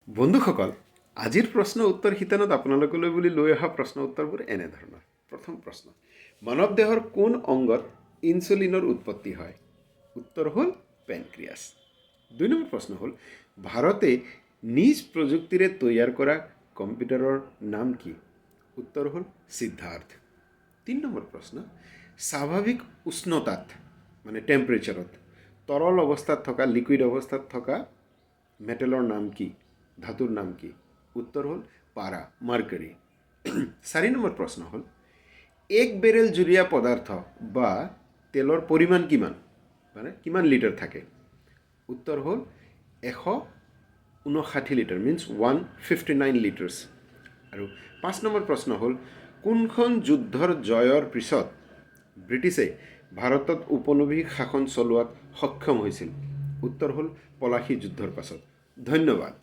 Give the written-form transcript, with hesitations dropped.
বন্ধুসকল, আজিৰ প্ৰশ্ন উত্তৰ শিতানত আপোনালোকলৈ বুলি লৈ অহা প্ৰশ্ন উত্তৰবোৰ এনেধৰণৰ। প্ৰথম প্ৰশ্ন, মানৱ দেহৰ কোন অংগত ইনচুলিনৰ উৎপত্তি হয়? উত্তৰ হ'ল পেনক্ৰিয়াছ। 2 নম্বৰ প্ৰশ্ন হ'ল, ভাৰতে নিজ প্ৰযুক্তিৰে তৈয়াৰ কৰা কম্পিউটাৰৰ নাম কি? উত্তৰ হ'ল সিদ্ধাৰ্থ। 3 নম্বৰ প্ৰশ্ন, স্বাভাৱিক উষ্ণতাত মানে টেম্পাৰেচাৰত তৰল অৱস্থাত থকা লিকুইড অৱস্থাত থকা মেটেলৰ নাম কি? ধাতুৰ নাম কি? উত্তৰ হ'ল পাৰা, মাৰ্কাৰী। 4 নম্বৰ প্ৰশ্ন হ'ল, 1 বেৰেল জুলীয়া পদাৰ্থ বা তেলৰ পৰিমাণ কিমান? মানে কিমান লিটাৰ থাকে? উত্তৰ হ'ল 159 লিটাৰ, মিনছ 159 লিটাৰ্ছ। আৰু 5 নম্বৰ প্ৰশ্ন হ'ল, কোনখন যুদ্ধৰ জয়ৰ পিছত ব্ৰিটিছে ভাৰতত উপনিৱেশিক শাসন চলোৱাত সক্ষম হৈছিল? উত্তৰ হ'ল পলাশী যুদ্ধৰ পাছত। ধন্যবাদ।